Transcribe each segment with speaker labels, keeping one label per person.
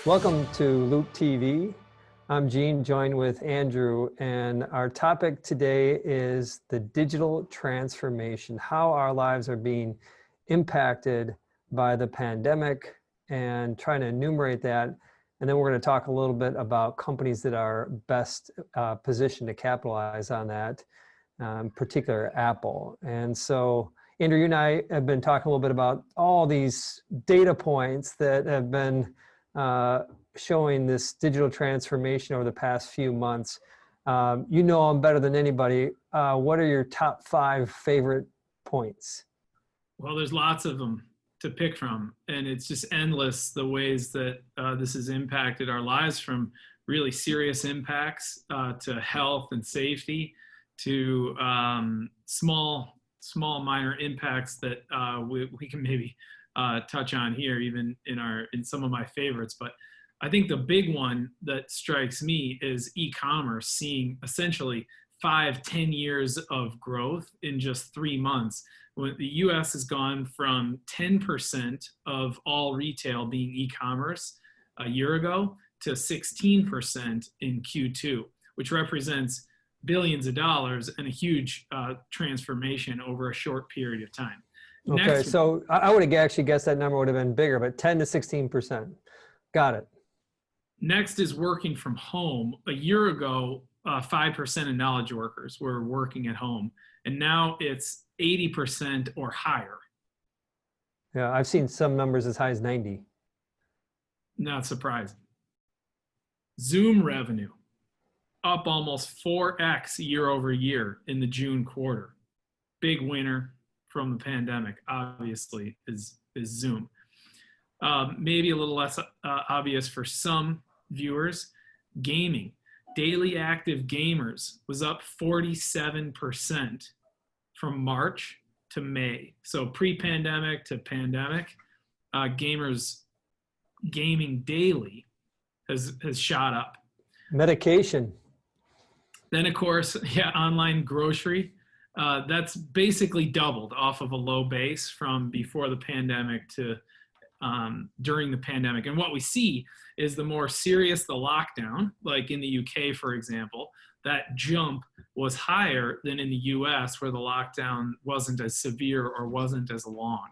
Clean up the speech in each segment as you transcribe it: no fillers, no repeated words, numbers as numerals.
Speaker 1: Welcome to Loup TV. I'm Gene, joined with Andrew, and our topic today is the digital transformation, how our lives are being impacted by the pandemic, and trying to enumerate that. And then we're going to talk a little bit about companies that are best positioned to capitalize on that, in particular Apple. And so, Andrew, you and I have been talking a little bit about all these data points that have been showing this digital transformation over the past few months. You know them better than anybody. What are your top 5 favorite points?
Speaker 2: Well, there's lots of them to pick from, and it's just endless the ways that this has impacted our lives, from really serious impacts to health and safety, to small minor impacts that we can maybe touch on here, even in some of my favorites. But I think the big one that strikes me is e-commerce seeing essentially 5-10 years of growth in just 3 months. When the US has gone from 10% of all retail being e-commerce a year ago to 16% in Q2, which represents billions of dollars and a huge transformation over a short period of time.
Speaker 1: Okay, so I would have actually guessed that number would have been bigger, but 10 to 16%. Got it.
Speaker 2: Next is working from home. A year ago, 5% of knowledge workers were working at home, and now it's 80% or higher.
Speaker 1: Yeah, I've seen some numbers as high as 90.
Speaker 2: Not surprising. Zoom revenue up almost 4x year over year in the June quarter. Big winner from the pandemic, obviously, is Zoom. Maybe a little less obvious for some viewers, gaming. Daily active gamers was up 47% from March to May. So pre-pandemic to pandemic, gamers gaming daily has shot up.
Speaker 1: Medication.
Speaker 2: Then, of course, online grocery. That's basically doubled off of a low base from before the pandemic to during the pandemic. And what we see is the more serious the lockdown, like in the UK, for example, that jump was higher than in the US, where the lockdown wasn't as severe or wasn't as long.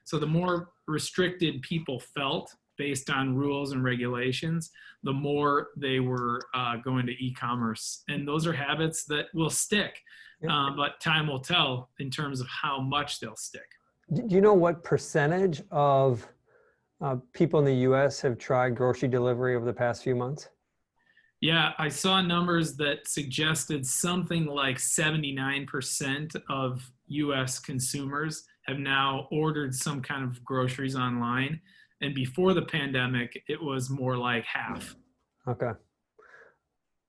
Speaker 2: So the more restricted people felt based on rules and regulations, the more they were going to e-commerce. And those are habits that will stick. But time will tell in terms of how much they'll stick.
Speaker 1: Do you know what percentage of people in the US have tried grocery delivery over the past few months?
Speaker 2: Yeah, I saw numbers that suggested something like 79% of US consumers have now ordered some kind of groceries online. And before the pandemic, it was more like half.
Speaker 1: Okay.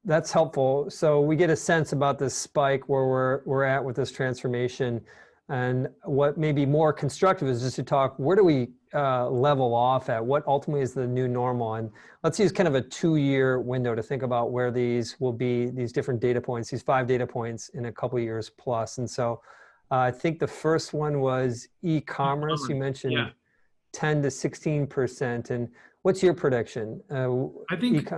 Speaker 1: That's helpful. So we get a sense about this spike where we're at with this transformation, and what may be more constructive is just to talk, where do we level off at? What ultimately is the new normal? And let's use kind of a 2-year window to think about where these will be, these different data points, these 5 data points in a couple of years plus. And so I think the first one was e-commerce. You mentioned 10 to 16%. And what's your prediction?
Speaker 2: I think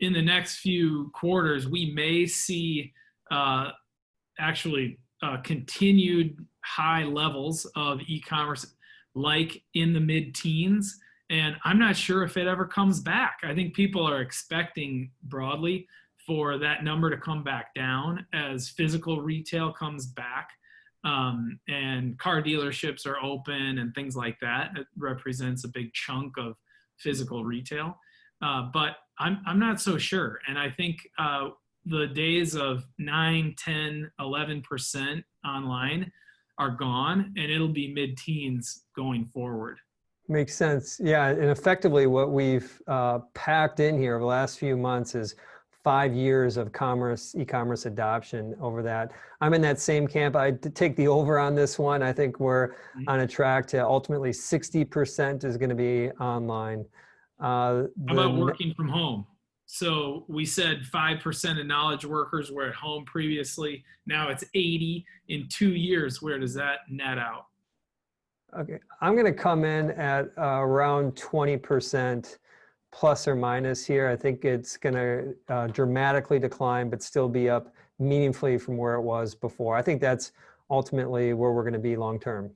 Speaker 2: in the next few quarters, we may see continued high levels of e-commerce, like in the mid-teens. And I'm not sure if it ever comes back. I think people are expecting broadly for that number to come back down as physical retail comes back, and car dealerships are open and things like that. It represents a big chunk of physical retail. But I'm not so sure. And I think the days of 9, 10, 11% online are gone, and it'll be mid-teens going forward.
Speaker 1: Makes sense. Yeah, and effectively what we've packed in here over the last few months is 5 years of e-commerce adoption over that. I'm in that same camp. I take the over on this one. I think we're on a track to ultimately 60% is going to be online.
Speaker 2: How about working from home? So we said 5% of knowledge workers were at home previously. Now it's 80 in 2 years. Where does that net out?
Speaker 1: Okay, I'm going to come in at around 20% plus or minus here. I think it's going to dramatically decline, but still be up meaningfully from where it was before. I think that's ultimately where we're going to be long term.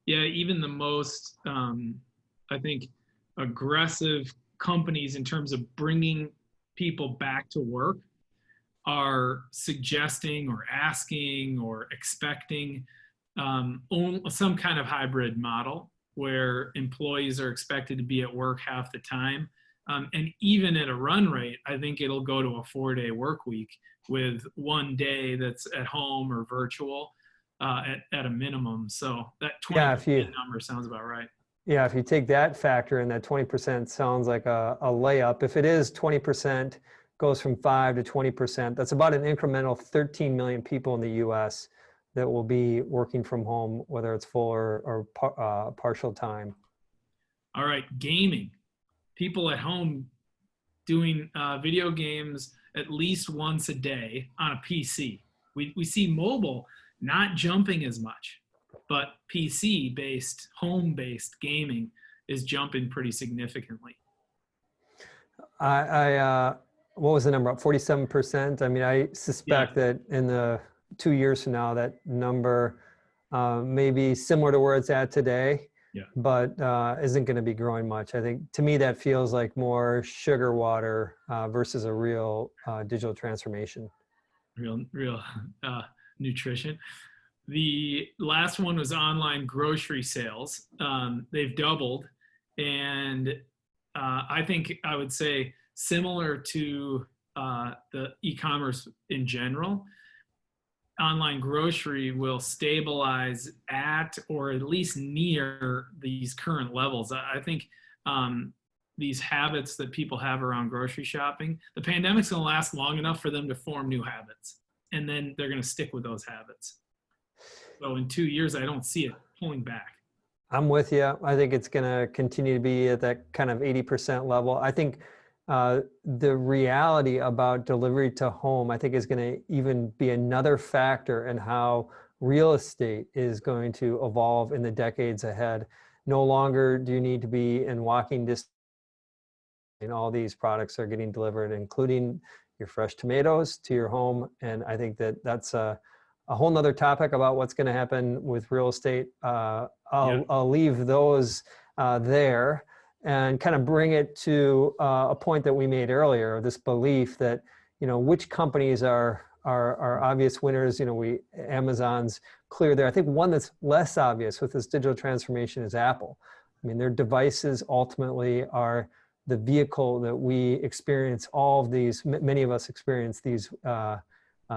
Speaker 2: Yeah, even the most, I think, aggressive companies in terms of bringing people back to work are suggesting or asking or expecting some kind of hybrid model where employees are expected to be at work half the time. And even at a run rate, I think it'll go to a 4-day work week with one day that's at home or virtual at a minimum. So that 20% number sounds about right.
Speaker 1: Yeah, if you take that factor in, that 20% sounds like a layup. If it is 20%, goes from 5 to 20%, that's about an incremental 13 million people in the US that will be working from home, whether it's full or partial time.
Speaker 2: All right, gaming. People at home doing video games at least once a day on a PC. We see mobile not jumping as much, but PC-based, home-based gaming is jumping pretty significantly.
Speaker 1: What was the number? Up 47%. I mean, I suspect that in the 2 years from now, that number may be similar to where it's at today, but isn't going to be growing much. I think, to me, that feels like more sugar water versus a real digital transformation.
Speaker 2: Real nutrition. The last one was online grocery sales. They've doubled, and I think I would say similar to the e-commerce in general, online grocery will stabilize at or at least near these current levels. I think these habits that people have around grocery shopping, the pandemic's going to last long enough for them to form new habits, and then they're going to stick with those habits. So in 2 years, I don't see it pulling back.
Speaker 1: I'm with you. I think it's going to continue to be at that kind of 80% level. I think the reality about delivery to home, I think, is going to even be another factor in how real estate is going to evolve in the decades ahead. No longer do you need to be in walking distance, and all these products are getting delivered, including your fresh tomatoes, to your home. And I think that that's a whole nother topic about what's going to happen with real estate. I'll leave those there and kind of bring it to a point that we made earlier, this belief that, which companies are obvious winners. Amazon's clear there. I think one that's less obvious with this digital transformation is Apple. I mean, their devices ultimately are the vehicle that we experience all of these, many of us experience these,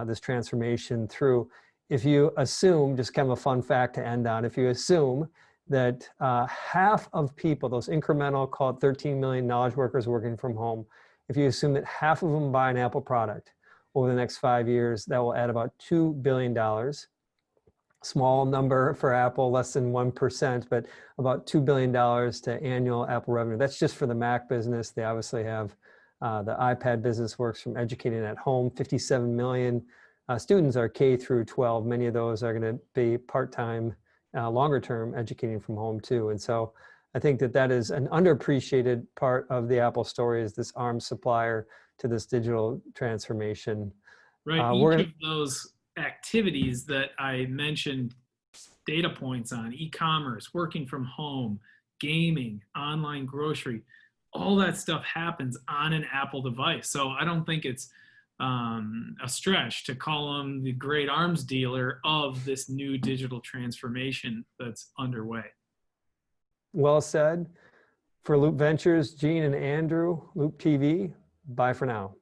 Speaker 1: this transformation through. If you assume, just kind of a fun fact to end on, if you assume that half of people, those incremental, call it 13 million knowledge workers working from home, if you assume that half of them buy an Apple product over the next 5 years, that will add about $2 billion. Small number for Apple, less than 1%, but about $2 billion to annual Apple revenue. That's just for the Mac business. They obviously have the iPad business, works from educating at home. 57 million students are K through 12. Many of those are going to be part-time, longer term educating from home too. And so I think that is an underappreciated part of the Apple story, is this arms supplier to this digital transformation.
Speaker 2: Right. Each of those activities that I mentioned data points on, e-commerce, working from home, gaming, online grocery, all that stuff happens on an Apple device. So I don't think it's a stretch to call them the great arms dealer of this new digital transformation that's underway.
Speaker 1: Well said. For Loup Ventures, Gene and Andrew, Loup TV, bye for now.